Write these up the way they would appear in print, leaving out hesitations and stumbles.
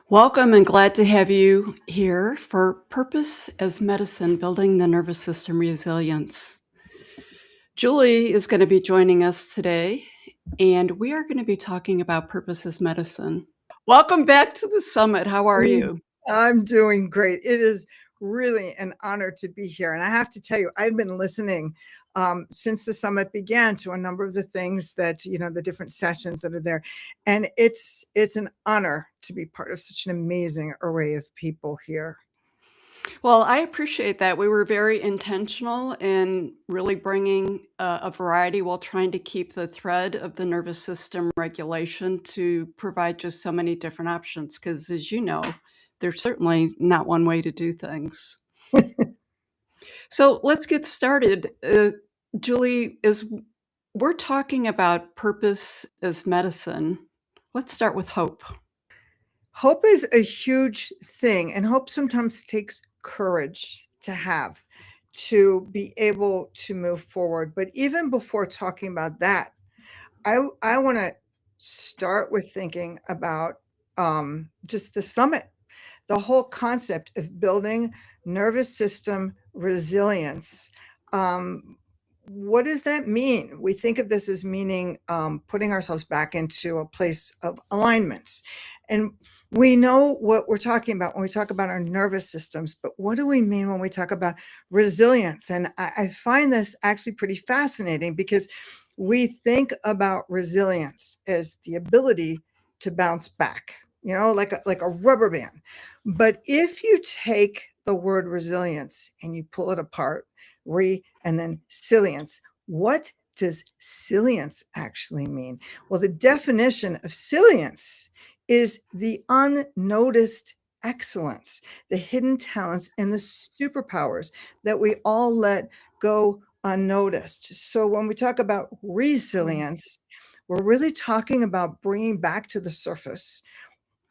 Welcome and glad to have you here for Purpose as Medicine, Building the Nervous System Resilience. Julie is going to be joining us today, and we are going to be talking about Purpose as Medicine. Welcome back to the summit. How are you? I'm doing great. It is really an honor to be here. And I have to tell you, I've been listening since the summit began to a number of the things that, the different sessions that are there. And it's an honor to be part of such an amazing array of people here. Well, I appreciate that. We were very intentional in really bringing a variety while trying to keep the thread of the nervous system regulation to provide just so many different options. Because as you know, there's certainly not one way to do things. So let's get started. Julie, as we're talking about purpose as medicine, let's start with hope. Hope is a huge thing, and hope sometimes takes courage to have to be able to move forward. But even before talking about that, I want to start with thinking about just the summit, the whole concept of building nervous system resilience. What does that mean? We think of this as meaning putting ourselves back into a place of alignment. And we know what we're talking about when we talk about our nervous systems, but what do we mean when we talk about resilience? And I find this actually pretty fascinating because we think about resilience as the ability to bounce back, like a rubber band. But if you take the word resilience and you pull it apart, and then silience, what does silience actually mean? Well, the definition of silience is the unnoticed excellence, the hidden talents, and the superpowers that we all let go unnoticed. So when we talk about resilience, we're really talking about bringing back to the surface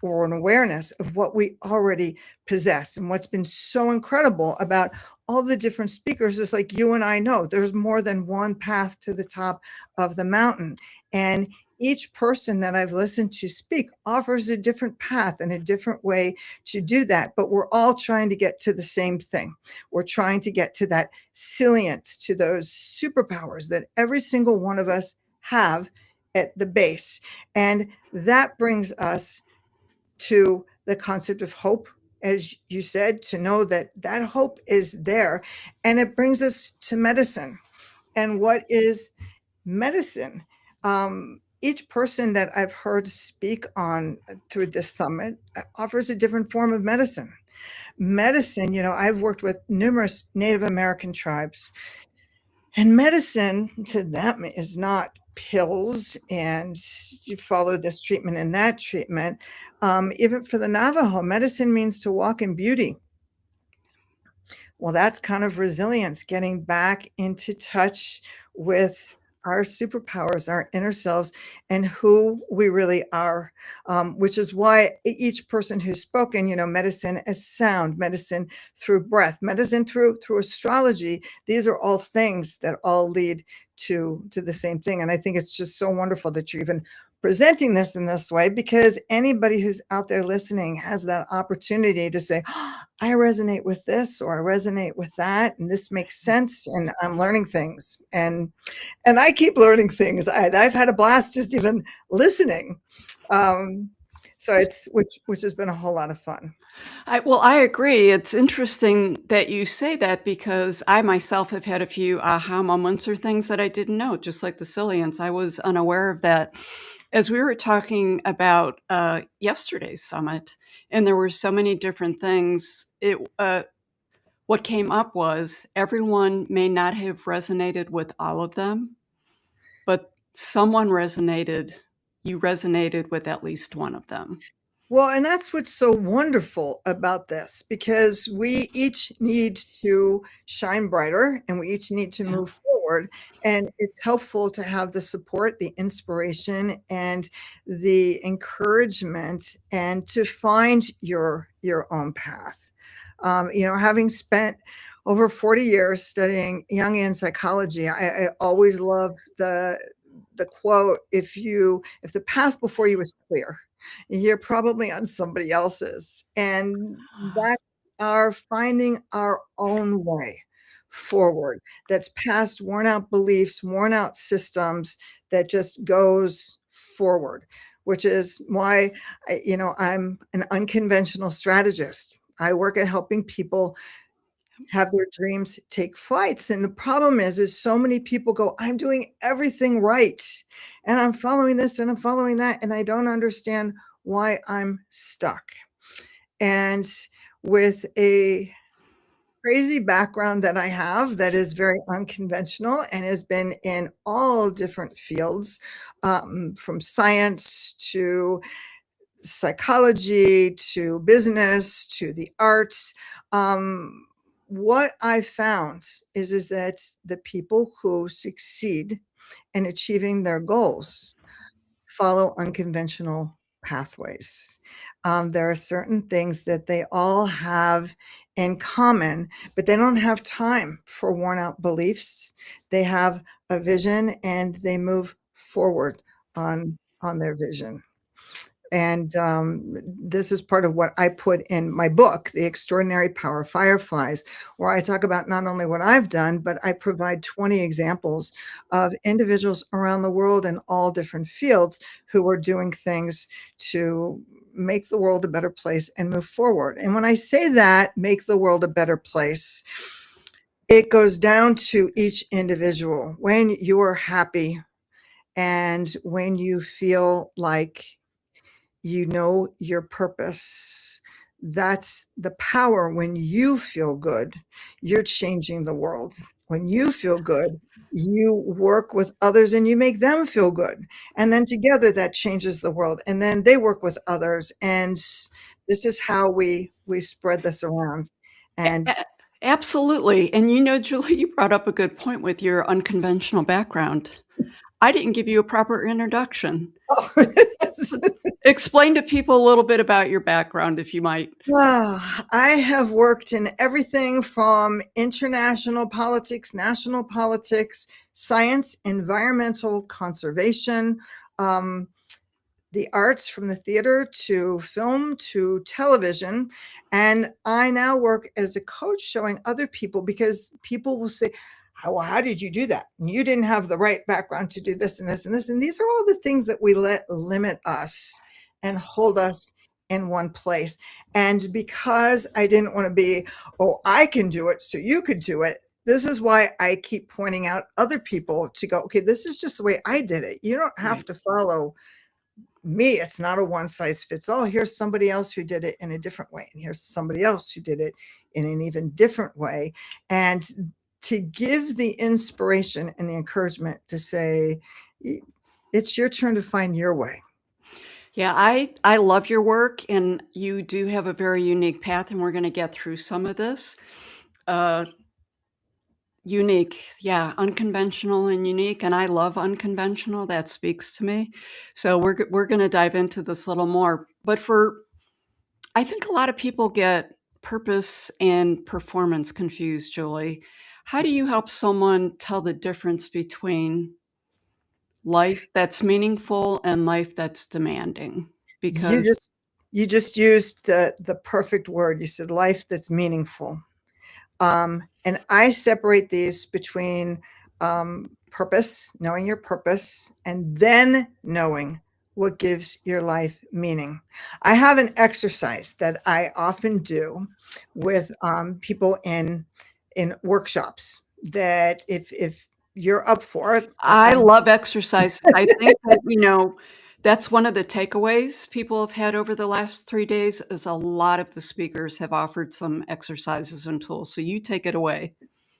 or an awareness of what we already possess. And what's been so incredible about all the different speakers is, like you and I know, there's more than one path to the top of the mountain. And each person that I've listened to speak offers a different path and a different way to do that. But we're all trying to get to the same thing. We're trying to get to that salience, to those superpowers that every single one of us have at the base. And that brings us to the concept of hope, as you said, to know that that hope is there. And it brings us to medicine. And what is medicine? Each person that I've heard speak on through this summit offers a different form of medicine. Medicine, I've worked with numerous Native American tribes, and medicine to them is not pills and you follow this treatment and that treatment. Even for the Navajo, medicine means to walk in beauty. Well, that's kind of resilience, getting back into touch with our superpowers, our inner selves, and who we really are, which is why each person who's spoken, medicine as sound, medicine through breath, medicine through astrology, these are all things that all lead to the same thing. And I think it's just so wonderful that you're even presenting this in this way, because anybody who's out there listening has that opportunity to say, oh, I resonate with this, or I resonate with that, and this makes sense, and I'm learning things, and I keep learning things. I've had a blast just even listening. So it's which has been a whole lot of fun. I agree. It's interesting that you say that, because I myself have had a few aha moments or things that I didn't know, just like the silience. I was unaware of that. As we were talking about yesterday's summit, and there were so many different things, what came up was everyone may not have resonated with all of them, but someone resonated. You resonated with at least one of them. Well, and that's what's so wonderful about this, because we each need to shine brighter and we each need to move forward. And it's helpful to have the support, the inspiration, and the encouragement, and to find your own path. Having spent over 40 years studying Jungian psychology, I always love the quote, if the path before you is clear, you're probably on somebody else's. And that's our finding our own way forward. That's past worn out beliefs, worn out systems, that just goes forward, which is why I'm an unconventional strategist. I work at helping people have their dreams take flights. And the problem is so many people go, I'm doing everything right. And I'm following this and I'm following that. And I don't understand why I'm stuck. And with a crazy background that I have that is very unconventional and has been in all different fields, from science to psychology to business to the arts. What I found is that the people who succeed in achieving their goals follow unconventional pathways. There are certain things that they all have in common, but they don't have time for worn out beliefs. They have a vision and they move forward on their vision. And this is part of what I put in my book, The Extraordinary Power of Fireflies, where I talk about not only what I've done, but I provide 20 examples of individuals around the world in all different fields who are doing things to make the world a better place and move forward. And when I say that, make the world a better place, it goes down to each individual. When you are happy and when you feel like you know your purpose, that's the power. When you feel good, you're changing the world. When you feel good, you work with others and you make them feel good. And then together that changes the world. And then they work with others. And this is how we spread this around. A And a absolutely, and Julie, you brought up a good point with your unconventional background. I didn't give you a proper introduction. oh, Explain to people a little bit about your background, if you might. I have worked in everything from international politics, national politics, science, environmental conservation, um, the arts, from the theater to film to television. And I now work as a coach showing other people, because people will say, well, how did you do that? You didn't have the right background to do this and this and this. And these are all the things that we let limit us and hold us in one place. And because I didn't want to be, oh, I can do it, so you could do it. This is why I keep pointing out other people to go, okay, this is just the way I did it. You don't have Right. to follow me. It's not a one size fits all. Here's somebody else who did it in a different way. And here's somebody else who did it in an even different way. And to give the inspiration and the encouragement to say, it's your turn to find your way. Yeah, I love your work, and you do have a very unique path, and we're gonna get through some of this. Uh, Unique, yeah, unconventional and unique, and I love unconventional, that speaks to me. So we're gonna dive into this a little more, but I think a lot of people get purpose and performance confused, Julie. How do you help someone tell the difference between life that's meaningful and life that's demanding? You Because just you just used the perfect word. You said life that's meaningful. And I separate these between purpose, knowing your purpose, and then knowing what gives your life meaning. I have an exercise that I often do with people in workshops, that if you're up for it, I love exercise. I think that, that's one of the takeaways people have had over the last 3 days is a lot of the speakers have offered some exercises and tools. So you take it away.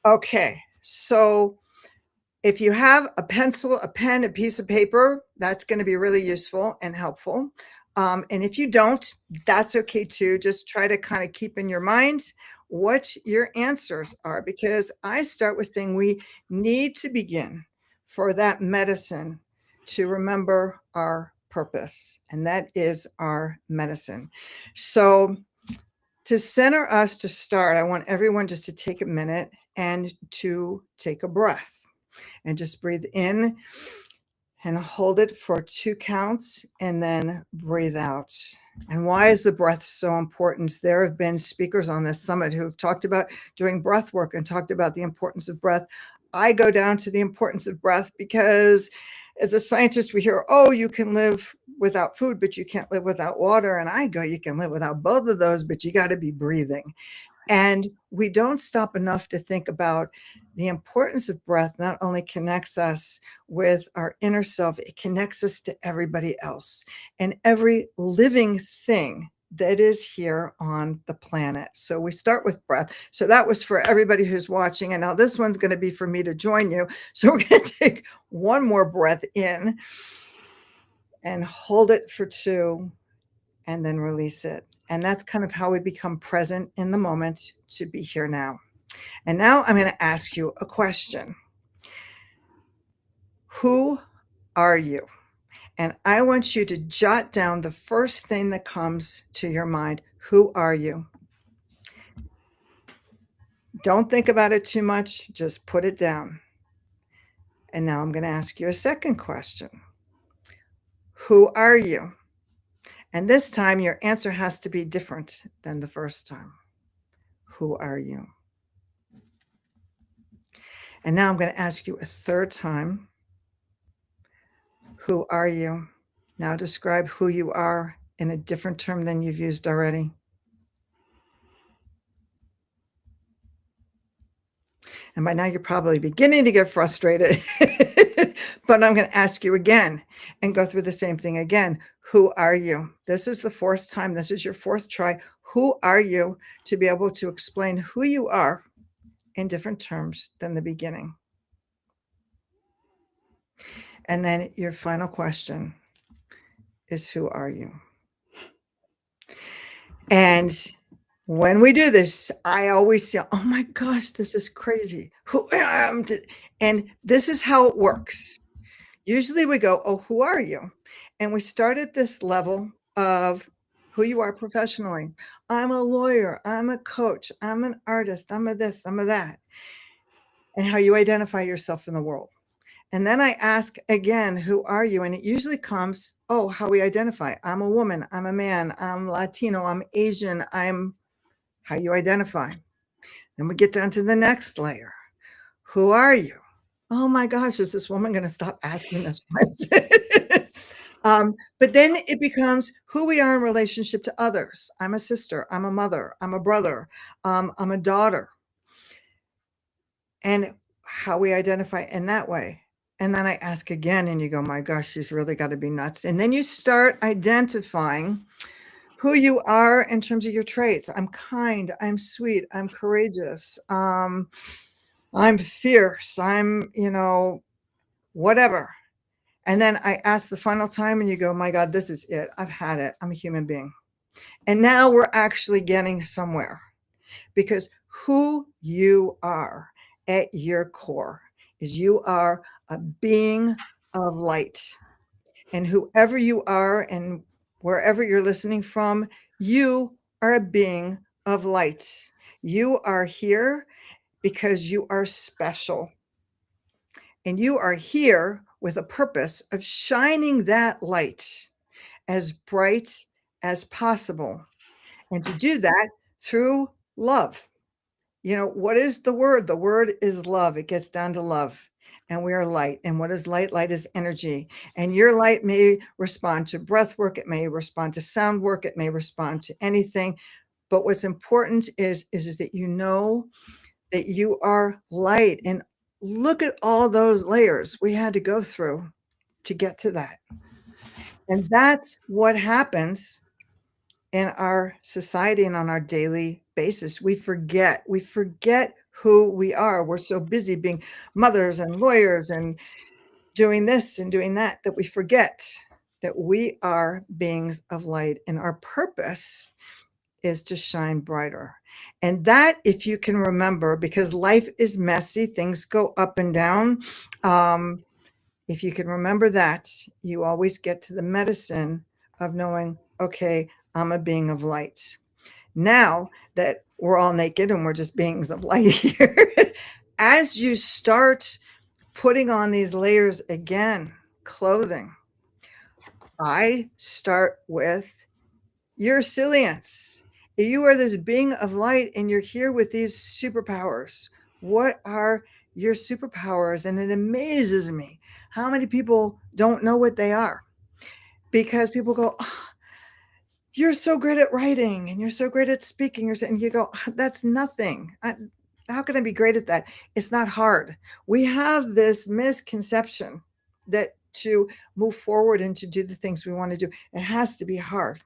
okay. So if you have a pencil, a pen, a piece of paper, that's going to be really useful and helpful. And if you don't, that's okay too. Just try to kind of keep in your mind what your answers are, because I start with saying we need to begin for that medicine to remember our purpose, and that is our medicine. So To center us to start, I want everyone just to take a minute and to take a breath and just breathe in and hold it for 2 counts and then breathe out. And why is the breath so important? There have been speakers on this summit who have talked about doing breath work and talked about the importance of breath. I go down to the importance of breath because as a scientist, we hear, oh, you can live without food, but you can't live without water. And I go, you can live without both of those, but you got to be breathing. And we don't stop enough to think about the importance of breath. Not only connects us with our inner self, it connects us to everybody else and every living thing that is here on the planet. So we start with breath. So that was for everybody who's watching. And now this one's going to be for me to join you. So we're going to take one more breath in and hold it for 2 and then release it. And that's kind of how we become present in the moment to be here now. And now I'm going to ask you a question. Who are you? And I want you to jot down the first thing that comes to your mind. Who are you? Don't think about it too much. Just put it down. And now I'm going to ask you a second question. Who are you? And this time your answer has to be different than the first time. Who are you? And now I'm going to ask you a third time. Who are you? Now describe who you are in a different term than you've used already. And by now you're probably beginning to get frustrated, but I'm going to ask you again and go through the same thing again. Who are you? This is the 4th time. This is your 4th try. Who are you, to be able to explain who you are in different terms than the beginning. And then your final question is, who are you? And when we do this, I always say, oh my gosh, this is crazy. Who am I? And this is how it works. Usually we go, oh, who are you? And we start at this level of who you are professionally. I'm a lawyer. I'm a coach. I'm an artist. I'm a this, I'm a that. And how you identify yourself in the world. And then I ask again, who are you? And it usually comes, oh, how we identify. I'm a woman. I'm a man. I'm Latino. I'm Asian. I'm how you identify. Then we get down to the next layer. Who are you? Oh my gosh, is this woman going to stop asking this question? But then it becomes who we are in relationship to others. I'm a sister. I'm a mother. I'm a brother. I'm a daughter. And how we identify in that way. And then I ask again, and you go, my gosh, she's really got to be nuts. And then you start identifying who you are in terms of your traits. I'm kind, I'm sweet, I'm courageous, I'm fierce, I'm, whatever. And then I ask the final time and you go, my God, this is it. I've had it. I'm a human being. And now we're actually getting somewhere, because who you are at your core is you are a being of light. And whoever you are and wherever you're listening from, you are a being of light. You are here because you are special. And you are here with a purpose of shining that light as bright as possible. And to do that through love. What is the word? The word is love. It gets down to love. And we are light. And what is light? Light is energy. And your light may respond to breath work. It may respond to sound work. It may respond to anything. But what's important is that you know that you are light. And look at all those layers we had to go through to get to that. And that's what happens in our society and on our daily basis. We forget who we are. We're so busy being mothers and lawyers and doing this and doing that we forget that we are beings of light, and our purpose is to shine brighter. And that, if you can remember, because life is messy, things go up and down. If you can remember that, you always get to the medicine of knowing, okay, I'm a being of light. Now that we're all naked and we're just beings of light here, as you start putting on these layers again, clothing, I start with your resilience. You are this being of light and you're here with these superpowers. What are your superpowers? And it amazes me how many people don't know what they are, because people go, "Oh, you're so great at writing and you're so great at speaking." And you go, that's nothing. How can I be great at that? It's not hard. We have this misconception that to move forward and to do the things we want to do, it has to be hard.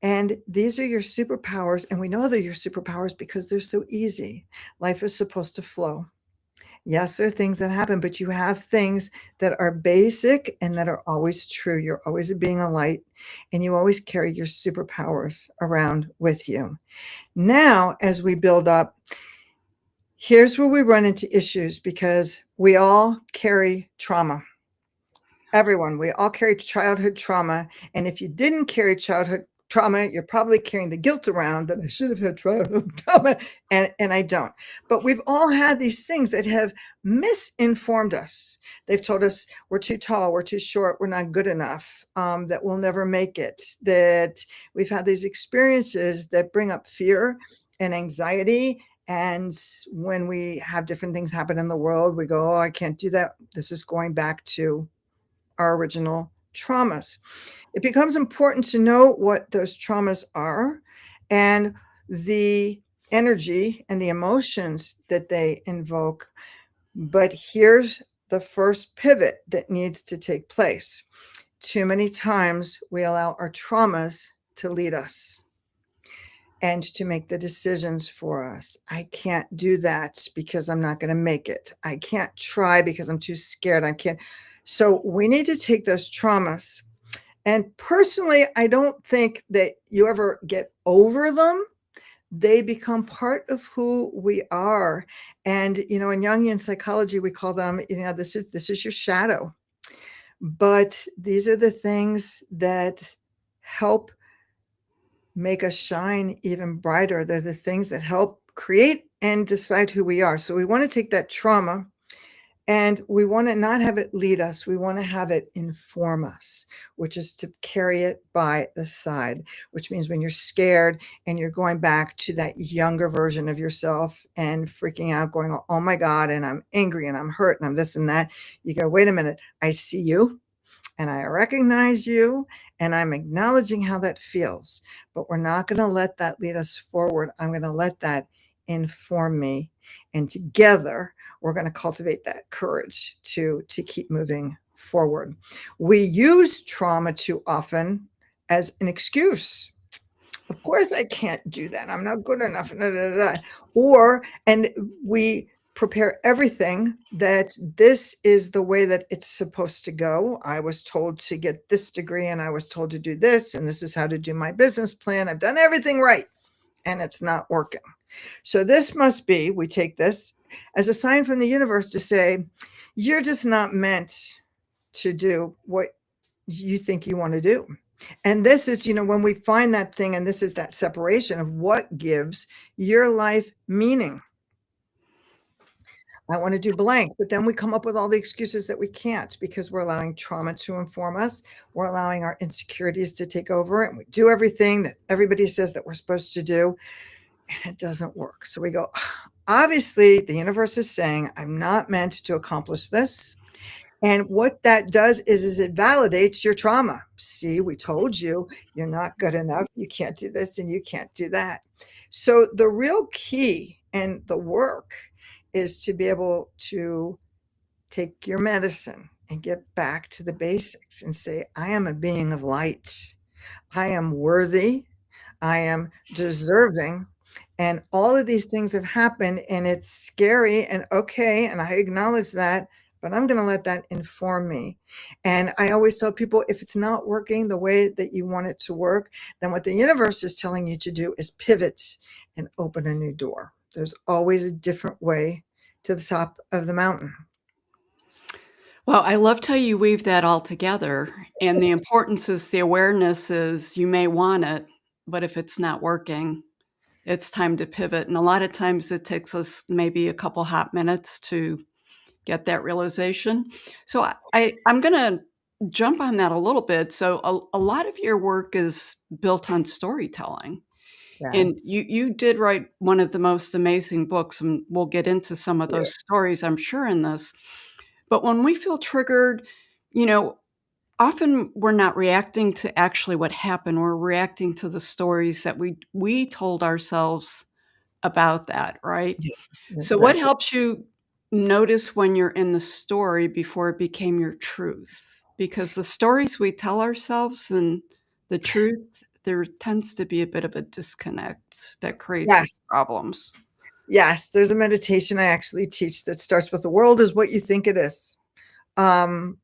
And these are your superpowers. And we know they're your superpowers because they're so easy. Life is supposed to flow. Yes, there are things that happen, but you have things that are basic and that are always true. You're always being a light, and you always carry your superpowers around with you. Now, as we build up, here's where we run into issues, because we all carry trauma. Everyone, we all carry childhood trauma. And if you didn't carry childhood trauma, you're probably carrying the guilt around that I should have had childhood trauma, and I don't. But we've all had these things that have misinformed us. They've told us we're too tall, we're too short, we're not good enough, that we'll never make it, that we've had these experiences that bring up fear and anxiety. And when we have different things happen in the world, we go, oh, I can't do that. This is going back to our original traumas. It becomes important to know what those traumas are and the energy and the emotions that they invoke. But here's the first pivot that needs to take place. Too many times we allow our traumas to lead us and to make the decisions for us. I can't do that because I'm not going to make it. I can't try because I'm too scared. I can't. So we need to take those traumas. And personally, I don't think that you ever get over them. They become part of who we are. And, in Jungian psychology, we call them, this is your shadow. But these are the things that help make us shine even brighter. They're the things that help create and decide who we are. So we want to take that trauma and we want to not have it lead us. We want to have it inform us, which is to carry it by the side, which means when you're scared and you're going back to that younger version of yourself and freaking out, going, oh my God, and I'm angry and I'm hurt and I'm this and that, you go, wait a minute, I see you and I recognize you and I'm acknowledging how that feels, but we're not going to let that lead us forward. I'm going to let that inform me. And together, we're going to cultivate that courage to keep moving forward. We use trauma too often as an excuse. Of course, I can't do that. I'm not good enough. And we prepare everything that this is the way that it's supposed to go. I was told to get this degree and I was told to do this, and this is how to do my business plan. I've done everything right, and it's not working. So this must be, we take this as a sign from the universe to say, you're just not meant to do what you think you want to do. And this is, when we find that thing, and this is that separation of what gives your life meaning. I want to do blank, but then we come up with all the excuses that we can't because we're allowing trauma to inform us. We're allowing our insecurities to take over, and we do everything that everybody says that we're supposed to do, and it doesn't work. So we go, obviously, the universe is saying, I'm not meant to accomplish this. And what that does is it validates your trauma. See, we told you, you're not good enough. You can't do this and you can't do that. So the real key and the work is to be able to take your medicine and get back to the basics and say, I am a being of light. I am worthy. I am deserving. And all of these things have happened, and it's scary and okay. And I acknowledge that, but I'm going to let that inform me. And I always tell people, if it's not working the way that you want it to work, then what the universe is telling you to do is pivot and open a new door. There's always a different way to the top of the mountain. Well, I loved how you weave that all together. And the importance is the awareness is you may want it, but if it's not working, it's time to pivot. And a lot of times it takes us maybe a couple hot minutes to get that realization. So I'm going to jump on that a little bit. So a lot of your work is built on storytelling. And Yes. you did write one of the most amazing books, and we'll get into some of Yeah. those stories, I'm sure, in this. But when we feel triggered, you know, often we're not reacting to actually what happened. We're reacting to the stories that we told ourselves about that, right? Yeah, So what exactly. helps you notice when you're in the story before it became your truth? Because the stories we tell ourselves and the truth, there tends to be a bit of a disconnect that creates us Yes. problems. Yes, there's a meditation I actually teach that starts with, "The world is what you think it is."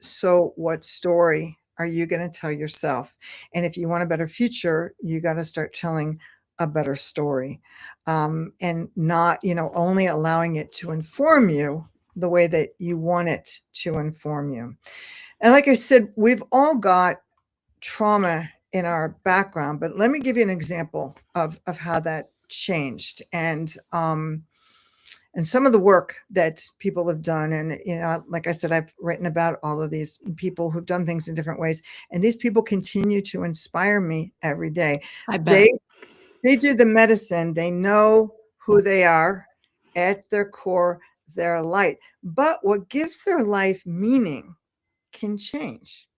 So what story are you gonna tell yourself? And if you want a better future, you gotta start telling a better story, and not, only allowing it to inform you the way that you want it to inform you. And like I said, we've all got trauma in our background, but let me give you an example of how that changed. And some of the work that people have done, and like I said, I've written about all of these people who've done things in different ways, and these people continue to inspire me every day. I they bet. they do the medicine, they know who they are at their core, they're light, but what gives their life meaning can change.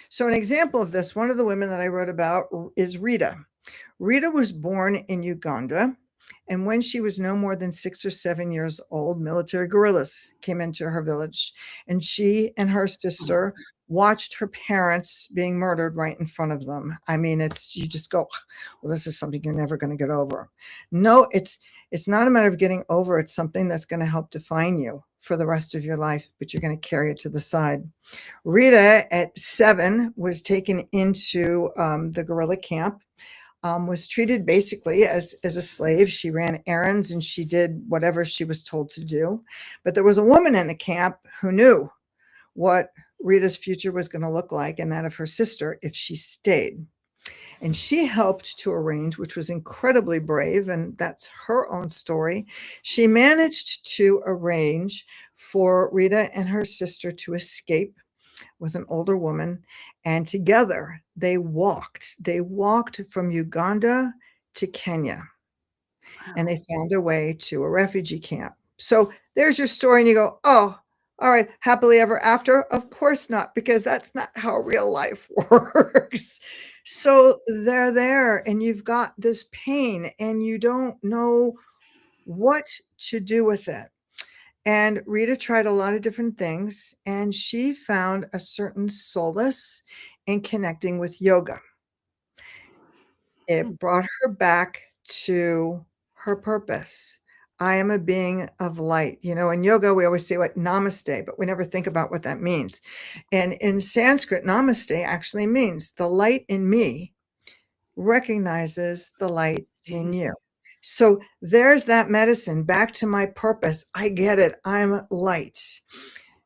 So an example of this, one of the women that I wrote about is Rita. Rita was born in Uganda, and when she was no more than 6 or 7 years old, military guerrillas came into her village, and she and her sister watched her parents being murdered right in front of them. I mean, you just go, well, this is something you're never going to get over. No, it's not a matter of getting over. It's something that's going to help define you for the rest of your life, but you're going to carry it to the side. Rita, at 7, was taken into the guerrilla camp, was treated basically as a slave. She ran errands and she did whatever she was told to do. But there was a woman in the camp who knew what Rita's future was going to look like and that of her sister if she stayed. And she helped to arrange, which was incredibly brave, and that's her own story. She managed to arrange for Rita and her sister to escape with an older woman, and together they walked. They walked from Uganda to Kenya, and Wow. they found their way to a refugee camp. So there's your story, and you go, oh, all right, happily ever after? Of course not, because that's not how real life works. So they're there, and you've got this pain, and you don't know what to do with it. And Rita tried a lot of different things, and she found a certain solace in connecting with yoga. Hmm. It brought her back to her purpose. I am a being of light. In yoga, we always say what namaste, but we never think about what that means. And in Sanskrit, namaste actually means the light in me recognizes the light in you. So there's that medicine back to my purpose. I get it. I'm light.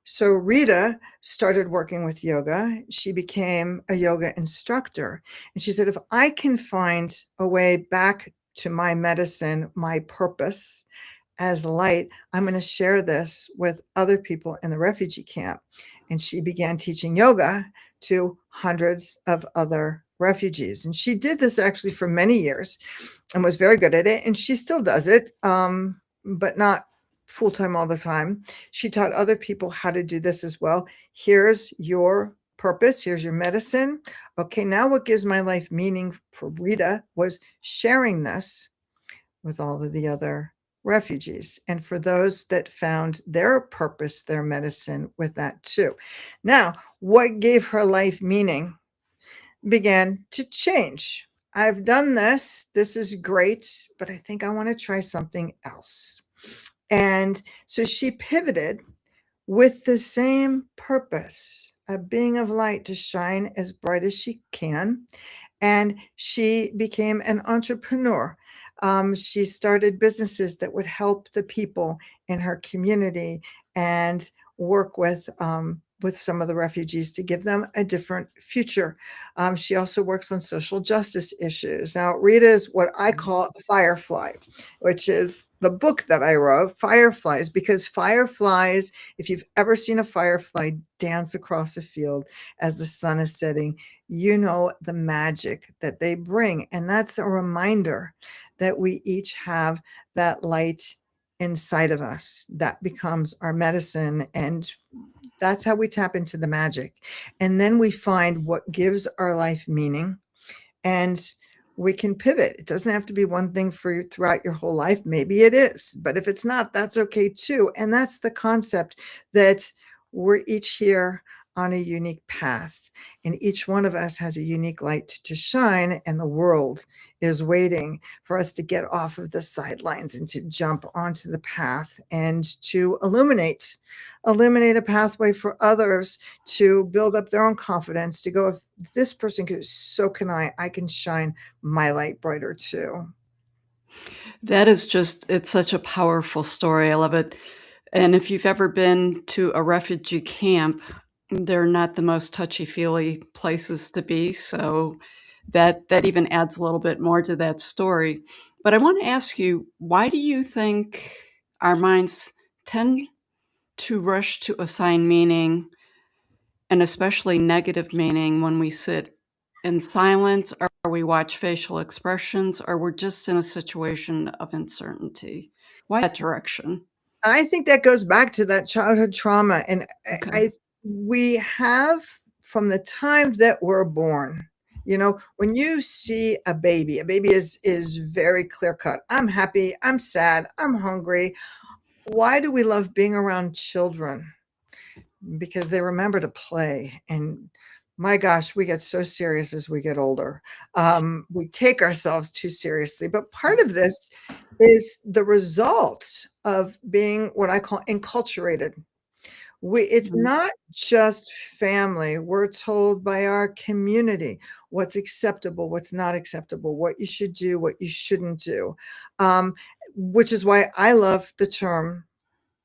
So Rita started working with yoga. She became a yoga instructor. And she said, if I can find a way back to my medicine, my purpose as light, I'm going to share this with other people in the refugee camp. And she began teaching yoga to hundreds of other refugees. And she did this actually for many years and was very good at it. And she still does it, but not full time all the time. She taught other people how to do this as well. Here's your purpose. Here's your medicine. Okay, now what gives my life meaning for Rita was sharing this with all of the other refugees, and for those that found their purpose, their medicine with that too. Now, what gave her life meaning began to change. I've done this. This is great, but I think I want to try something else. And so she pivoted with the same purpose, a being of light to shine as bright as she can. And she became an entrepreneur. She started businesses that would help the people in her community and work with with some of the refugees to give them a different future. She also works on social justice issues. Now, Rita is what I call a firefly, which is the book that I wrote, Fireflies, because fireflies, if you've ever seen a firefly dance across a field as the sun is setting, you know the magic that they bring. And that's a reminder that we each have that light inside of us that becomes our medicine, and that's how we tap into the magic. And then we find what gives our life meaning, and we can pivot. It doesn't have to be one thing for you throughout your whole life. Maybe it is, but if it's not, that's okay too. And that's the concept, that we're each here on a unique path, and each one of us has a unique light to shine, and the world is waiting for us to get off of the sidelines and to jump onto the path and to illuminate a pathway for others to build up their own confidence, to go, if this person can, so can I can shine my light brighter too. That is just it's such a powerful story, I love it, and if you've ever been to a refugee camp, they're not the most touchy-feely places to be, so that even adds a little bit more to that story. But I wanna ask you, why do you think our minds tend to rush to assign meaning, and especially negative meaning, when we sit in silence, or we watch facial expressions, or we're just in a situation of uncertainty? Why that direction? I think that goes back to that childhood trauma, and Okay. I we have, from the time that we're born, you know, when you see a baby is very clear cut. I'm happy, I'm sad, I'm hungry. Why do we love being around children? Because they remember to play. And my gosh, we get so serious as we get older. We take ourselves too seriously. But part of this is the result of being what I call enculturated. It's Mhm. not just family. We're told by our community what's acceptable, what's not acceptable, what you should do, what you shouldn't do. Um, which is why I love the term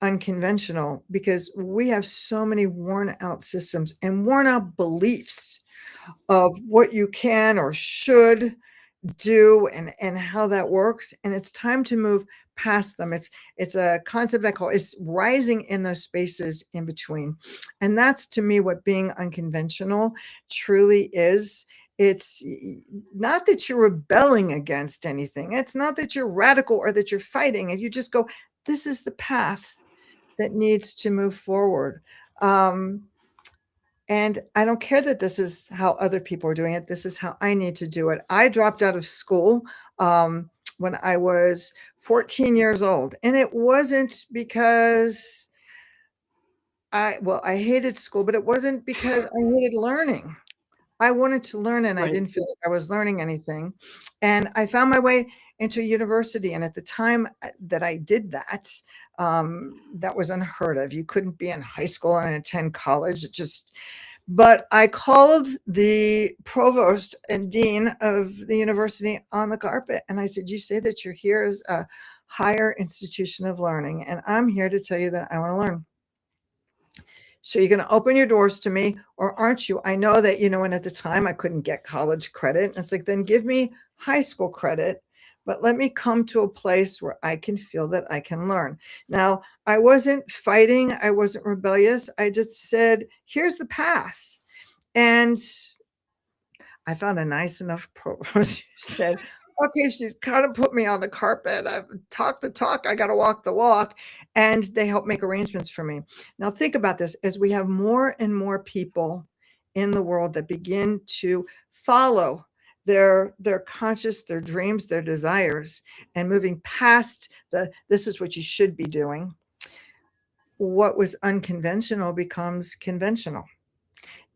unconventional, because we have so many worn out systems and worn out beliefs of what you can or should do, and how that works, and it's time to move past them. It's a concept I call, it's rising in those spaces in between. And that's, to me, what being unconventional truly is. It's not that you're rebelling against anything. It's not that you're radical or that you're fighting. And you just go, this is the path that needs to move forward. Um, and I don't care that this is how other people are doing it. This is how I need to do it. I dropped out of school when I was 14 years old. And it wasn't because I hated school, but it wasn't because I hated learning. I wanted to learn, and I Right. didn't feel like I was learning anything. And I found my way into university. And at the time that I did that, that was unheard of. You couldn't be in high school and attend college. It just, but I called the provost and dean of the university on the carpet, and I said, "You say that you're here as a higher institution of learning, and I'm here to tell you that I want to learn. So you're going to open your doors to me, or aren't you? I know that, and at the time I couldn't get college credit. And it's like, then give me high school credit, but let me come to a place where I can feel that I can learn." Now, I wasn't fighting, I wasn't rebellious. I just said, here's the path. And I found a nice enough provost who said, okay, she's kind of put me on the carpet. I've talked the talk, I got to walk the walk. And they helped make arrangements for me. Now, think about this, as we have more and more people in the world that begin to follow their conscious, their dreams, their desires, and moving past the this is what you should be doing, what was unconventional becomes conventional,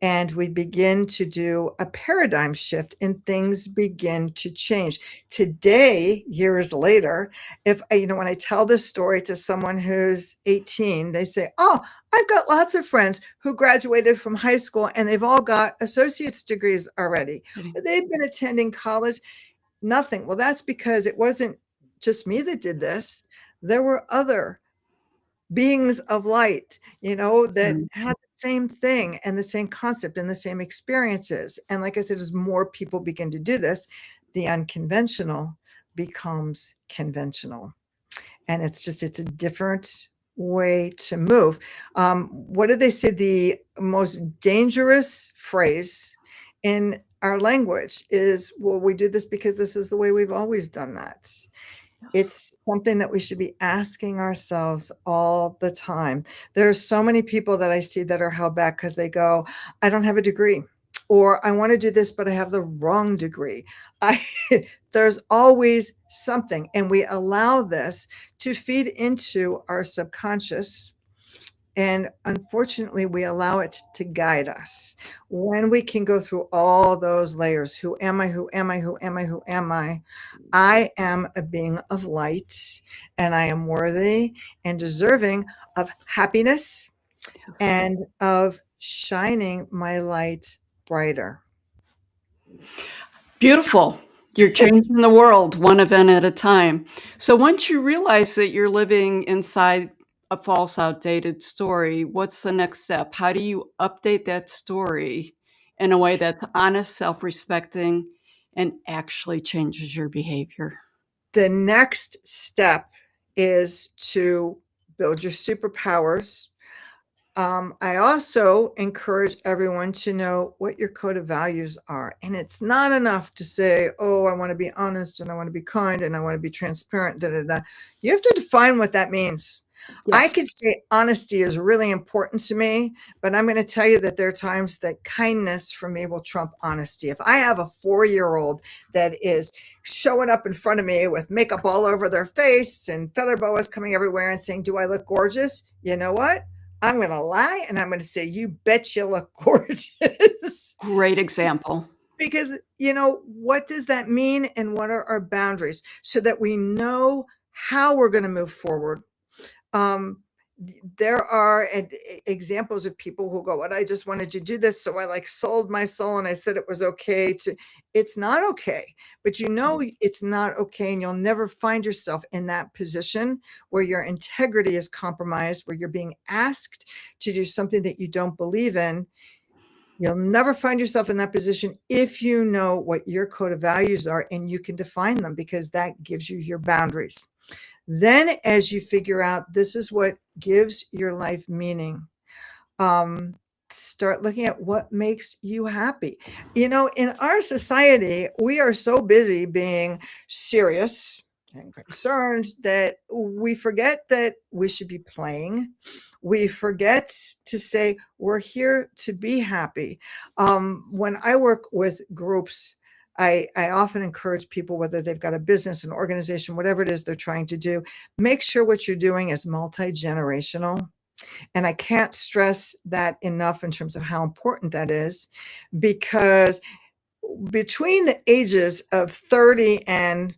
and we begin to do a paradigm shift, and things begin to change. Today, years later, if when I tell this story to someone who's 18, they say, "Oh, I've got lots of friends who graduated from high school and they've all got associate's degrees already. They've been attending college." Nothing. Well, that's because it wasn't just me that did this. There were other beings of light, that Mhm. had the same thing and the same concept and the same experiences. And like I said, as more people begin to do this, the unconventional becomes conventional. And it's a different way to move. What did they say? The most dangerous phrase in our language is, well, we do this because this is the way we've always done that. Yes. It's something that we should be asking ourselves all the time. There are so many people that I see that are held back because they go, I don't have a degree, or I want to do this, but I have the wrong degree. I there's always something, and we allow this to feed into our subconscious. And unfortunately, we allow it to guide us. When we can go through all those layers, who am I? Who am I? Who am I? Who am I? I am a being of light, and I am worthy and deserving of happiness Yes. and of shining my light brighter. Beautiful. You're changing the world one event at a time. So once you realize that you're living inside a false, outdated story, what's the next step? How do you update that story in a way that's honest, self respecting, and actually changes your behavior? The next step is to build your superpowers. I also encourage everyone to know what your code of values are. And it's not enough to say, oh, I want to be honest and I want to be kind and I want to be transparent. Da, da, da. You have to define what that means. I Yes. could say honesty is really important to me, but I'm going to tell you that there are times that kindness for me will trump honesty. If I have a 4-year-old that is showing up in front of me with makeup all over their face and feather boas coming everywhere and saying, do I look gorgeous? You know what? I'm going to lie and I'm going to say, you bet you look gorgeous. Great example. Because, what does that mean and what are our boundaries so that we know how we're going to move forward? Um, there are examples of people who go, what, I just wanted to do this. So I sold my soul and I said it was okay to, it's not okay, but it's not okay. And you'll never find yourself in that position where your integrity is compromised, where you're being asked to do something that you don't believe in. You'll never find yourself in that position if you know what your code of values are and you can define them, because that gives you your boundaries. Then, as you figure out this is what gives your life meaning, start looking at what makes you happy. In our society, we are so busy being serious and concerned that we forget that we should be playing. We forget to say we're here to be happy. When I work with groups, I often encourage people, whether they've got a business, an organization, whatever it is they're trying to do, make sure what you're doing is multi-generational. And I can't stress that enough in terms of how important that is, because between the ages of 30 and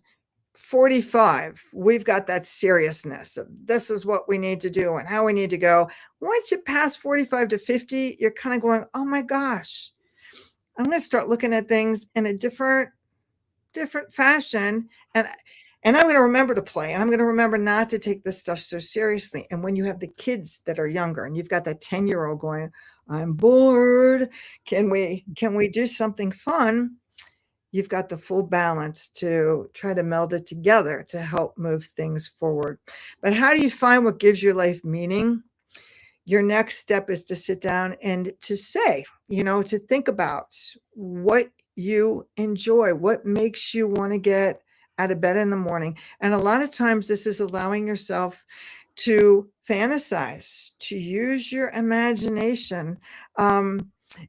45, we've got that seriousness of this is what we need to do and how we need to go. Once you pass 45 to 50, you're kind of going, oh my gosh, I'm going to start looking at things in a different fashion, and I'm going to remember to play, and I'm going to remember not to take this stuff so seriously. And when you have the kids that are younger and you've got that 10-year-old going, I'm bored, can we do something fun? You've got the full balance to try to meld it together to help move things forward. But how do you find what gives your life meaning? Your next step is to sit down and to say, to think about what you enjoy, what makes you want to get out of bed in the morning. And a lot of times this is allowing yourself to fantasize, to use your imagination. And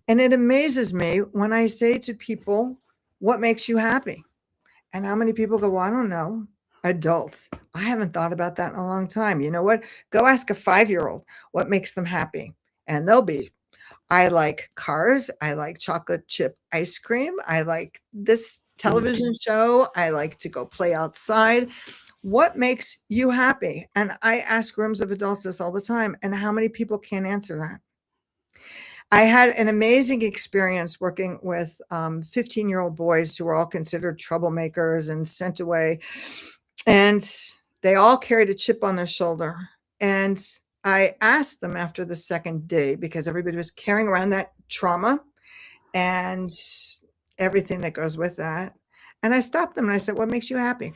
it amazes me when I say to people, what makes you happy? And how many people go, well, I don't know. Adults, I haven't thought about that in a long time. You know what? Go ask a 5-year-old what makes them happy. And they'll be, I like cars. I like chocolate chip ice cream. I like this television show. I like to go play outside. What makes you happy? And I ask rooms of adults this all the time. And how many people can't answer that? I had an amazing experience working with 15-year-old boys who were all considered troublemakers and sent away. And they all carried a chip on their shoulder. And I asked them after the second day, because everybody was carrying around that trauma and everything that goes with that. And I stopped them and I said, what makes you happy?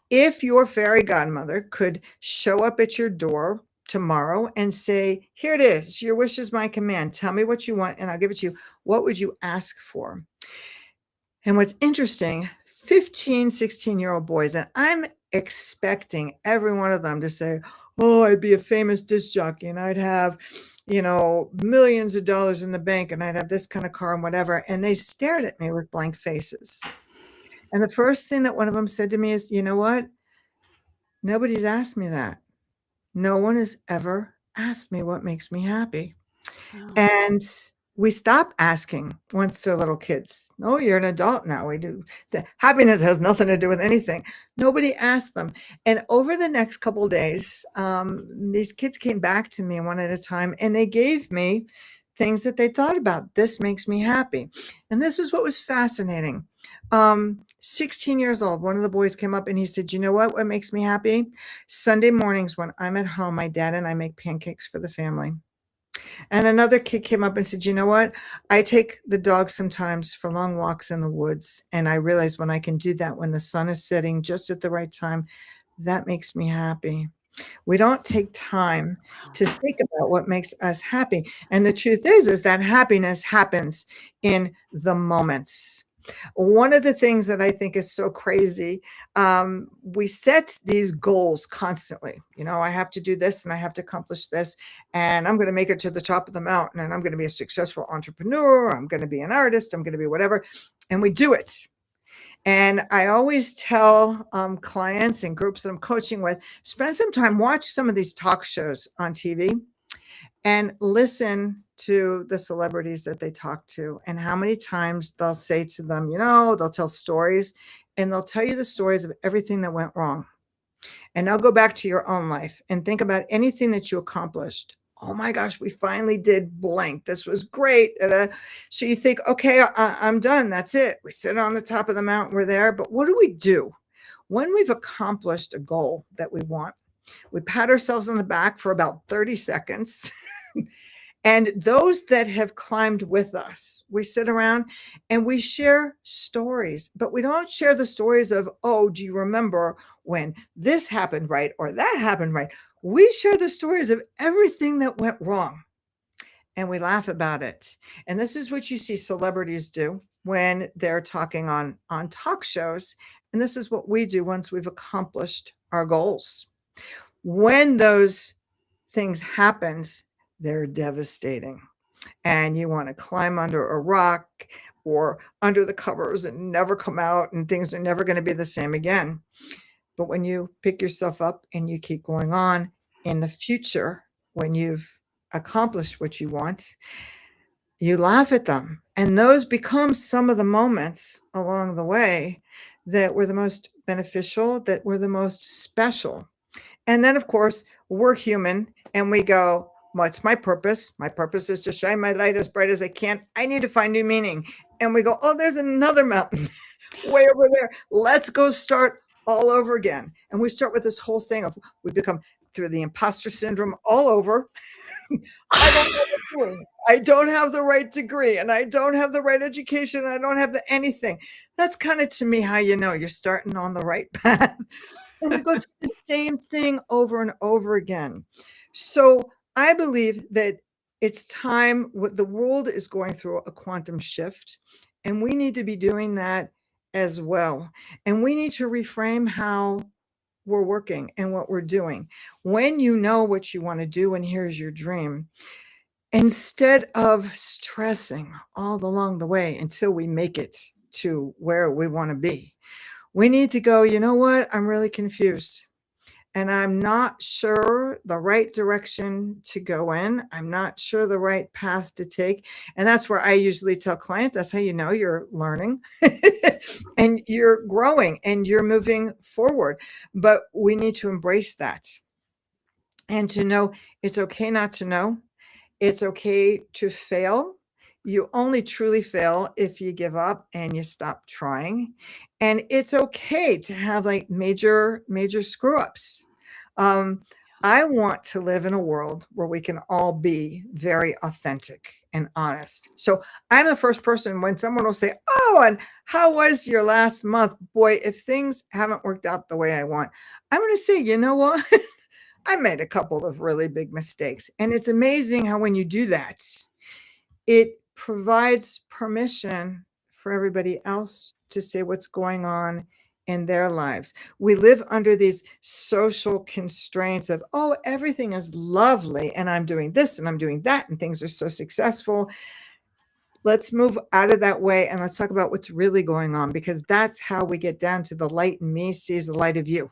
If your fairy godmother could show up at your door tomorrow and say, here it is, your wish is my command. Tell me what you want and I'll give it to you. What would you ask for? And what's interesting, 15, 16-year-old boys, and I'm expecting every one of them to say, oh, I'd be a famous disc jockey and I'd have, millions of dollars in the bank and I'd have this kind of car and whatever. And they stared at me with blank faces. And the first thing that one of them said to me is, you know what? Nobody's asked me that. No one has ever asked me what makes me happy. Wow. And we stop asking once they're little kids. Oh, you're an adult now. We do. The happiness has nothing to do with anything. Nobody asked them. And over the next couple of days, these kids came back to me one at a time, and they gave me things that they thought about. This makes me happy. And this is what was fascinating. 16 years old, one of the boys came up and he said, you know what makes me happy? Sunday mornings when I'm at home, my dad and I make pancakes for the family. And another kid came up and said, you know what? I take the dog sometimes for long walks in the woods. And I realize when I can do that, when the sun is setting just at the right time, that makes me happy. We don't take time to think about what makes us happy. And the truth is that happiness happens in the moments. One of the things that I think is so crazy, we set these goals constantly. I have to do this and I have to accomplish this, and I'm going to make it to the top of the mountain, and I'm going to be a successful entrepreneur. I'm going to be an artist. I'm going to be whatever. And we do it. And I always tell clients and groups that I'm coaching with, spend some time, watch some of these talk shows on TV and listen to the celebrities that they talk to and how many times they'll say to them, they'll tell stories and they'll tell you the stories of everything that went wrong. And they'll go back to your own life and think about anything that you accomplished. Oh my gosh, we finally did blank. This was great. So you think, okay, I'm done. That's it. We sit on the top of the mountain. We're there. But what do we do when we've accomplished a goal that we want? We pat ourselves on the back for about 30 seconds. And those that have climbed with us, we sit around and we share stories, but we don't share the stories of, oh, do you remember when this happened right or that happened right? We share the stories of everything that went wrong and we laugh about it. And this is what you see celebrities do when they're talking on talk shows. And this is what we do once we've accomplished our goals. When those things happen, they're devastating. And you want to climb under a rock or under the covers and never come out, and things are never going to be the same again. But when you pick yourself up and you keep going on in the future, when you've accomplished what you want, you laugh at them. And those become some of the moments along the way that were the most beneficial, that were the most special. And then, of course, we're human and we go, what's my purpose? My purpose is to shine my light as bright as I can. I need to find new meaning. And we go, oh, there's another mountain way over there. Let's go start all over again. And we start with this whole thing of we become through the imposter syndrome all over. I don't have the right degree and I don't have the right education. I don't have anything. That's kind of, to me, how you're starting on the right path. And we go through the same thing over and over again. So I believe that it's time. The world is going through a quantum shift, and we need to be doing that as well. And we need to reframe how we're working and what we're doing. When you know what you want to do and here's your dream, instead of stressing all along the way until we make it to where we want to be, we need to go, you know what? I'm really confused. And I'm not sure the right direction to go in. I'm not sure the right path to take. And that's where I usually tell clients, that's how you know you're learning and you're growing and you're moving forward. But we need to embrace that and to know it's okay not to know. It's okay to fail. You only truly fail if you give up and you stop trying. And it's okay to have like major screw ups. I want to live in a world where we can all be very authentic and honest. So I'm the first person when someone will say, "Oh, and how was your last month?" Boy, if things haven't worked out the way I want, I'm going to say, you know what? I made a couple of really big mistakes. And it's amazing how when you do that, it provides permission for everybody else to say what's going on in their lives. We live under these social constraints of, oh, everything is lovely, and I'm doing this and I'm doing that, and things are so successful. Let's move out of that way and let's talk about what's really going on, because that's how we get down to the light in me sees the light of you.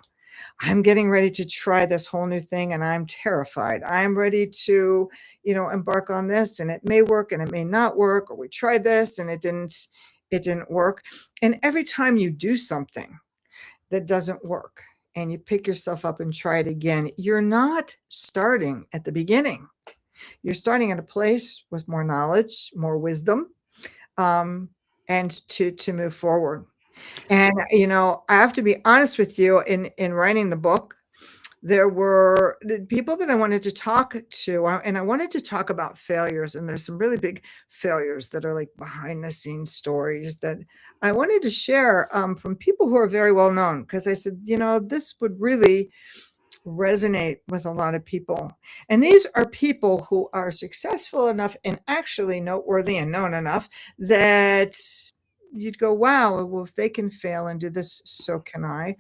I'm getting ready to try this whole new thing and I'm terrified. I'm ready to, embark on this, and it may work and it may not work, or we tried this and it didn't work. And every time you do something that doesn't work and you pick yourself up and try it again, you're not starting at the beginning. You're starting at a place with more knowledge, more wisdom, um, and to move forward. And, I have to be honest with you, in writing the book, there were the people that I wanted to talk to, and I wanted to talk about failures, and there's some really big failures that are like behind the scenes stories that I wanted to share, from people who are very well known, because I said, this would really resonate with a lot of people. And these are people who are successful enough and actually noteworthy and known enough that you'd go, wow, well, if they can fail and do this, so can I.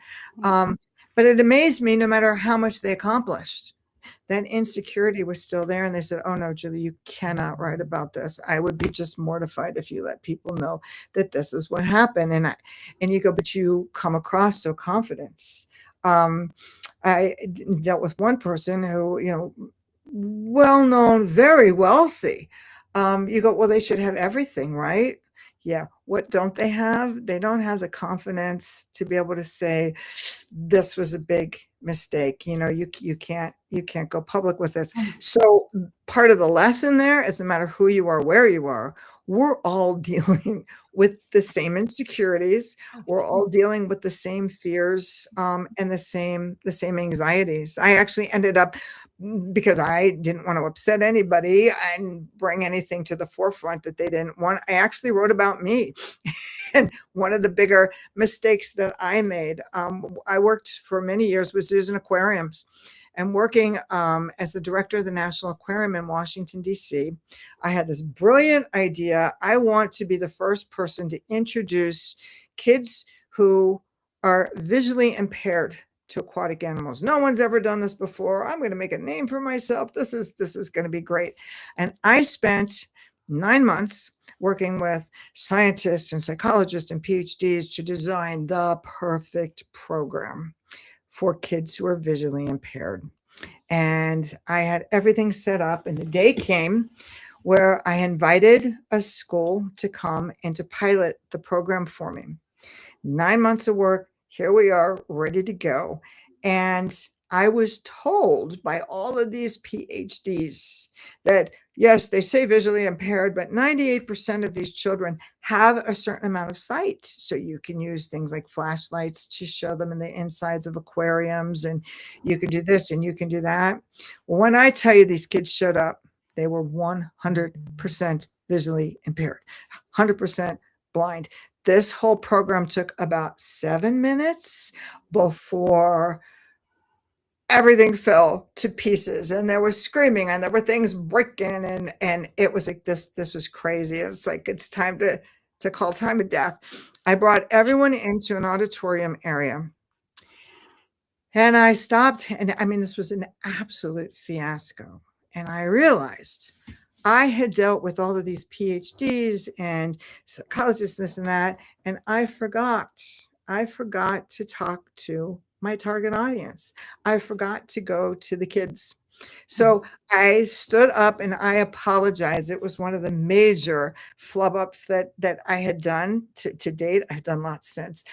But it amazed me, no matter how much they accomplished, that insecurity was still there. And they said, oh no, Julie, you cannot write about this. I would be just mortified if you let people know that this is what happened. And you go, but you come across so confident. I dealt with one person who, well known, very wealthy. You go, well, they should have everything, right? Yeah. What don't they have? They don't have the confidence to be able to say, this was a big mistake. You can't go public with this. So part of the lesson there is, no matter who you are, where you are, we're all dealing with the same insecurities. We're all dealing with the same fears, and the same anxieties. I actually ended up, because I didn't want to upset anybody and bring anything to the forefront that they didn't want, I actually wrote about me. And one of the bigger mistakes that I made, I worked for many years with zoos and aquariums, and working, as the director of the National Aquarium in Washington, D.C., I had this brilliant idea. I want to be the first person to introduce kids who are visually impaired to aquatic animals. No one's ever done this before. I'm going to make a name for myself. This is going to be great. And I spent 9 months working with scientists and psychologists and PhDs to design the perfect program for kids who are visually impaired. And I had everything set up, and the day came where I invited a school to come and to pilot the program for me. 9 months of work, here we are, ready to go. And I was told by all of these PhDs that, yes, they say visually impaired, but 98% of these children have a certain amount of sight. So you can use things like flashlights to show them in the insides of aquariums, and you can do this and you can do that. Well, when I tell you these kids showed up, they were 100% visually impaired, 100% blind. This whole program took about 7 minutes before everything fell to pieces, and there was screaming and there were things breaking, and it was like, this is crazy. It's like, it's time to call time of death. I brought everyone into an auditorium area, and I stopped, and I mean, this was an absolute fiasco. And I realized I had dealt with all of these PhDs and psychologists, this and that, and I forgot to talk to my target audience. I forgot to go to the kids. So I stood up and I apologized. It was one of the major flub ups that I had done to date. I've done lots since.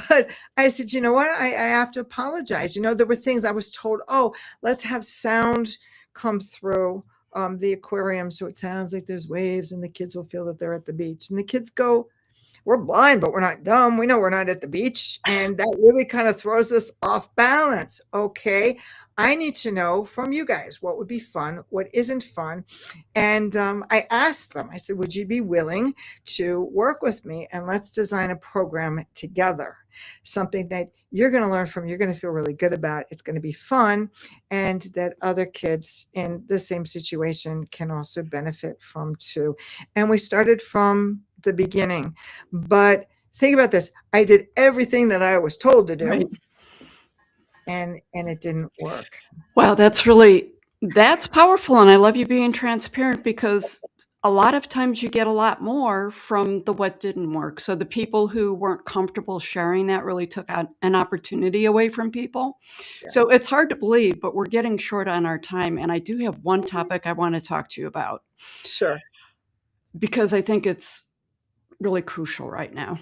But I said, you know what? I have to apologize. There were things I was told, oh, let's have sound come through the aquarium so it sounds like there's waves and the kids will feel that they're at the beach. And the kids go, we're blind, but we're not dumb. We know we're not at the beach. And that really kind of throws us off balance. Okay. I need to know from you guys what would be fun, what isn't fun. And I asked them, I said, would you be willing to work with me and let's design a program together? Something that you're going to learn from, you're going to feel really good about. It's going to be fun, and that other kids in the same situation can also benefit from too. And we started from the beginning. But think about this. I did everything that I was told to do, Right. and it didn't work. Wow, that's powerful, and I love you being transparent because a lot of times you get a lot more from the what didn't work. So the people who weren't comfortable sharing that really took an opportunity away from people. Yeah. So it's hard to believe, but we're getting short on our time, and I do have one topic I want to talk to you about Sure. because I think it's really crucial right now.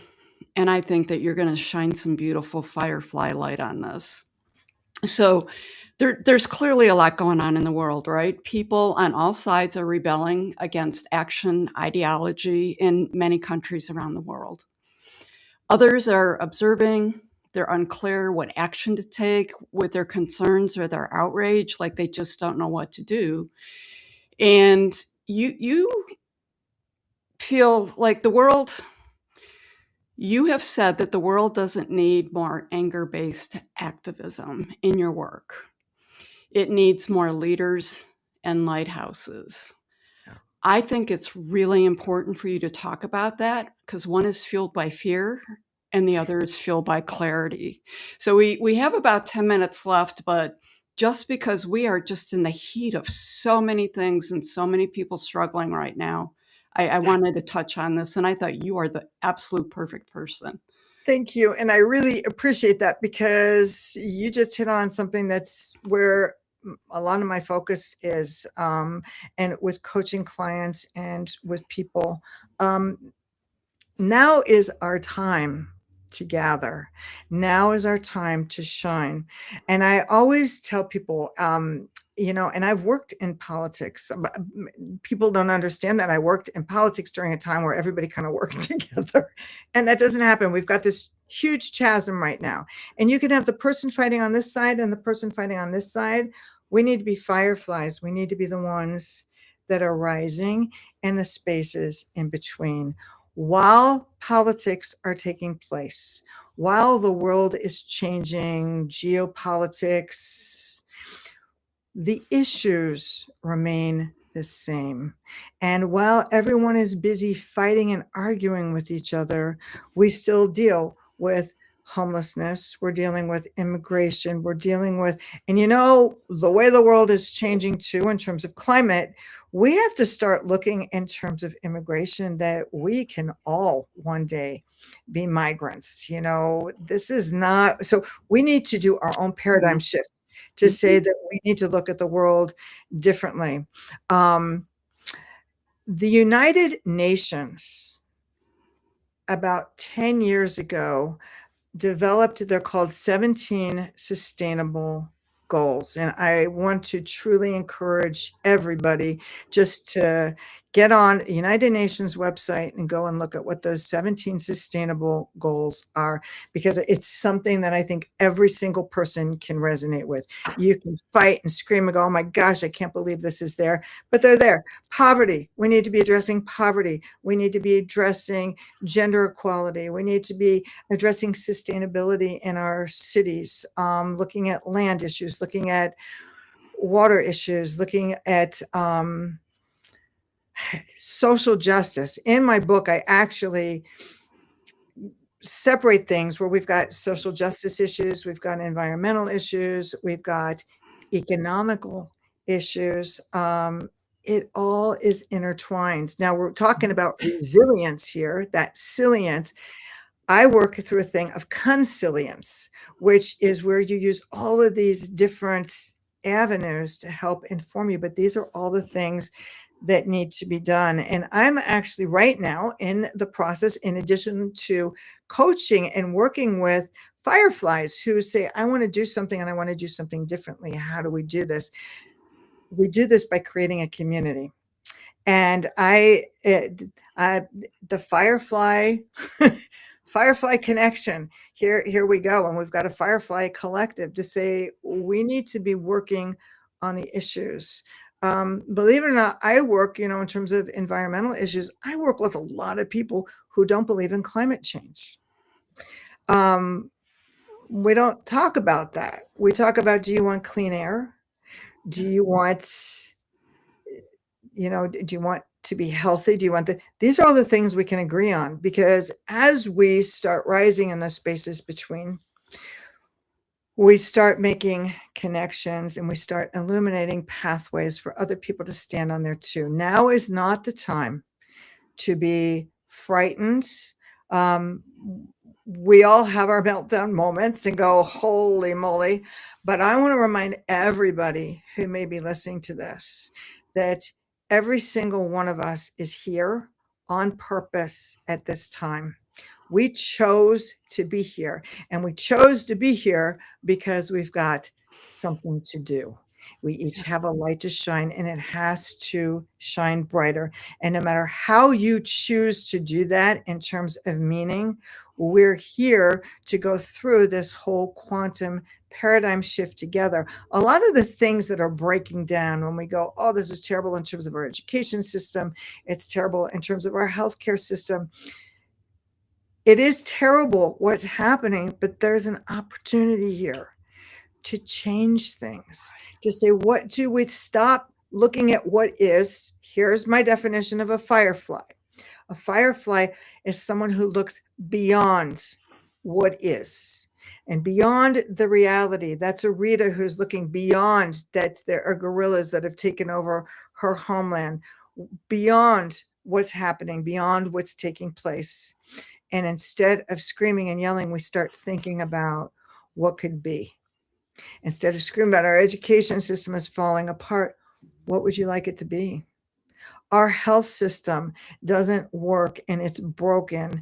And I think that you're going to shine some beautiful firefly light on this. So there's clearly a lot going on in the world, right? People on all sides are rebelling against action ideology in many countries around the world. Others are observing, they're unclear what action to take with their concerns or their outrage, like they just don't know what to do. And you feel like you have said that the world doesn't need more anger-based activism in your work. It needs more leaders and lighthouses. Yeah. I think it's really important for you to talk about that because one is fueled by fear and the other is fueled by clarity. So we have about 10 minutes left, but just because we are just in the heat of so many things and so many people struggling right now, I wanted to touch on this, and I thought you are the absolute perfect person. Thank you. And I really appreciate that, because you just hit on something that's where a lot of my focus is, and with coaching clients and with people. Now is our time to gather. Now is our time to shine. And I always tell people, and I've worked in politics. People don't understand that I worked in politics during a time where everybody kind of worked together. And that doesn't happen. We've got this huge chasm right now. And you can have the person fighting on this side and the person fighting on this side. We need to be fireflies. We need to be the ones that are rising, and the spaces in between. While politics are taking place, while the world is changing, geopolitics, the issues remain the same. And while everyone is busy fighting and arguing with each other, we still deal with homelessness. We're dealing with immigration. We're dealing with, and the way the world is changing too in terms of climate, we have to start looking in terms of immigration, that we can all one day be migrants. This is not, so we need to do our own paradigm shift to say that we need to look at the world differently. The United Nations, about 10 years ago, developed, they're called 17 Sustainable Goals. And I want to truly encourage everybody just to get on the United Nations website and go and look at what those 17 sustainable goals are, because it's something that I think every single person can resonate with. You can fight and scream and go, oh my gosh, I can't believe this is there, but they're there. Poverty, we need to be addressing poverty. We need to be addressing gender equality. We need to be addressing sustainability in our cities, looking at land issues, looking at water issues, looking at social justice. In my book, I actually separate things where we've got social justice issues, we've got environmental issues, we've got economical issues. It all is intertwined. Now we're talking about resilience here, that silience. I work through a thing of consilience, which is where you use all of these different avenues to help inform you. But these are all the things that need to be done. And I'm actually right now in the process, in addition to coaching and working with fireflies who say, I want to do something and I want to do something differently. How do we do this? We do this by creating a community. And Uh, the Firefly Firefly connection. Here we go. And we've got a Firefly collective to say we need to be working on the issues. Believe it or not, I work, in terms of environmental issues, I work with a lot of people who don't believe in climate change. We don't talk about that. We talk about, do you want clean air? Do you want, do you want to be healthy? Do you want these are all the things we can agree on, because as we start rising in the spaces between, we start making connections and we start illuminating pathways for other people to stand on there too. Now is not the time to be frightened. Um, we all have our meltdown moments and go, holy moly. But I want to remind everybody who may be listening to this that every single one of us is here on purpose at this time. We chose to be here, and we chose to be here because we've got something to do. We each have a light to shine, and it has to shine brighter. And no matter how you choose to do that in terms of meaning, we're here to go through this whole quantum paradigm shift together. A lot of the things that are breaking down when we go, oh, this is terrible in terms of our education system, it's terrible in terms of our healthcare system. It is terrible what's happening, but there's an opportunity here to change things, to say, what do we stop looking at what is? Here's my definition of a firefly. A firefly is someone who looks beyond what is and beyond the reality. That's a Rita who's looking beyond that. There are gorillas that have taken over her homeland, beyond what's happening, beyond what's taking place. And instead of screaming and yelling, we start thinking about what could be. Instead of screaming about our education system is falling apart, what would you like it to be? Our health system doesn't work and it's broken.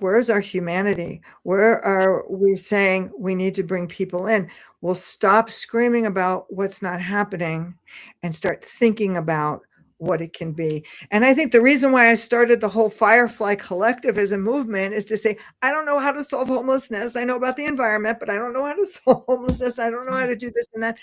Where's our humanity? Where are we saying we need to bring people in? We'll stop screaming about what's not happening and start thinking about what it can be. And I think the reason why I started the whole Firefly Collective as a movement is to say, I don't know how to solve homelessness. I know about the environment, but I don't know how to solve homelessness. I don't know how to do this and that.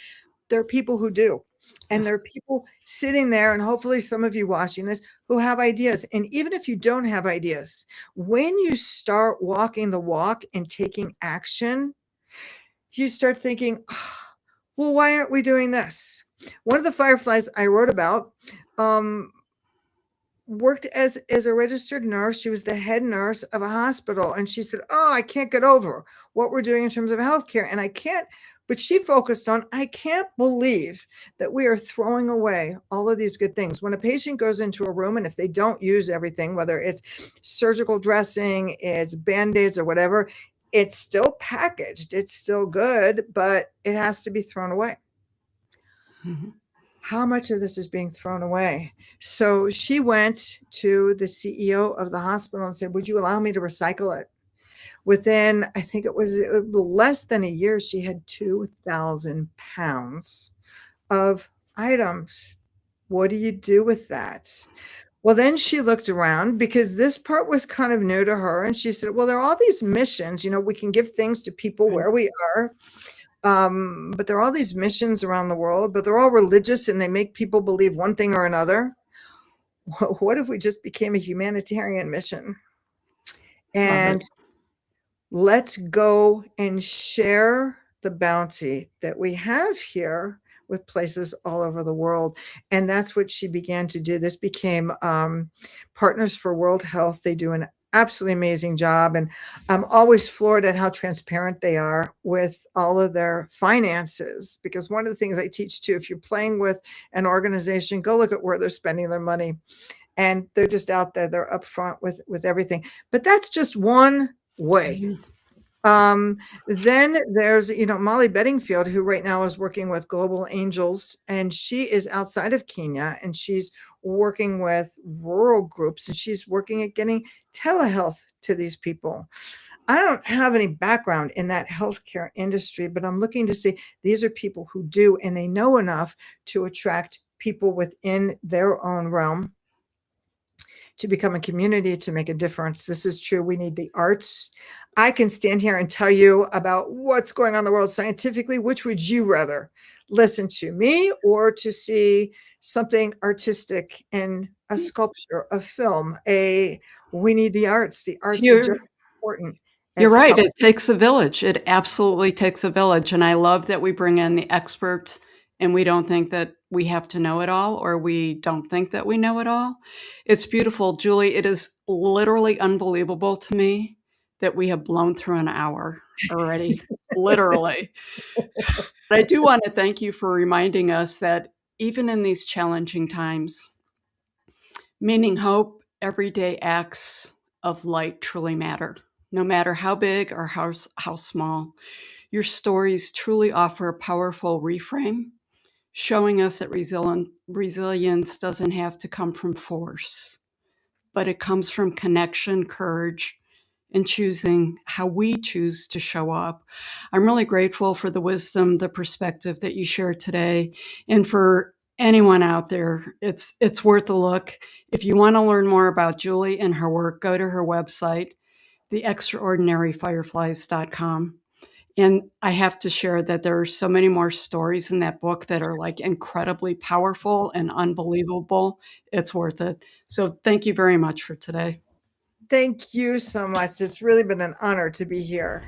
There are people who do. And Yes. there are people sitting there, and hopefully some of you watching this, who have ideas. And even if you don't have ideas, when you start walking the walk and taking action, you start thinking, oh, well, why aren't we doing this? One of the fireflies I wrote about worked as a registered nurse. She was the head nurse of a hospital. And she said, oh, I can't get over what we're doing in terms of healthcare. And I can't, but she focused on, I can't believe that we are throwing away all of these good things. When a patient goes into a room and if they don't use everything, whether it's surgical dressing, it's Band-Aids or whatever, it's still packaged. It's still good, but it has to be thrown away. Mm-hmm. How much of this is being thrown away? So she went to the CEO of the hospital and said, would you allow me to recycle it? Within, I think it was less than a year, she had 2,000 pounds of items. What do you do with that? Well, then she looked around because this part was kind of new to her. And she said, well, there are all these missions, we can give things to people where we are. But there are all these missions around the world, but they're all religious and they make people believe one thing or another. What if we just became a humanitarian mission? And let's go and share the bounty that we have here with places all over the world. And that's what she began to do. This became Partners for World Health. They do an absolutely amazing job. And I'm always floored at how transparent they are with all of their finances. Because one of the things I teach too, if you're playing with an organization, go look at where they're spending their money. And they're just out there, they're upfront with everything. But that's just one way. Then there's, Molly Bedingfield, who right now is working with Global Angels, and she is outside of Kenya, and she's working with rural groups, and she's working at getting telehealth to these people. I don't have any background in that healthcare industry, but I'm looking to see these are people who do, and they know enough to attract people within their own realm to become a community to make a difference. This is true. We need the arts. I can stand here and tell you about what's going on in the world scientifically. Which would you rather listen to, me or to see something artistic in a sculpture, a film? We need the arts. The arts are You're just as important you're as right, health. it takes a village. It absolutely takes a village, and I love that we bring in the experts, and we don't think that we have to know it all, or we don't think that we know it all. It's beautiful, Julie. It is literally unbelievable to me that we have blown through an hour already, literally. But I do wanna thank you for reminding us that even in these challenging times, meaning hope, everyday acts of light truly matter, no matter how big or how small. Your stories truly offer a powerful reframe, showing us that resilience doesn't have to come from force, but it comes from connection, courage, and choosing how we choose to show up. I'm really grateful for the wisdom, the perspective that you shared today. And for anyone out there, it's worth a look. If you want to learn more about Julie and her work, go to her website, theextraordinaryfireflies.com. And I have to share that there are so many more stories in that book that are like incredibly powerful and unbelievable. It's worth it. So thank you very much for today. Thank you so much. It's really been an honor to be here.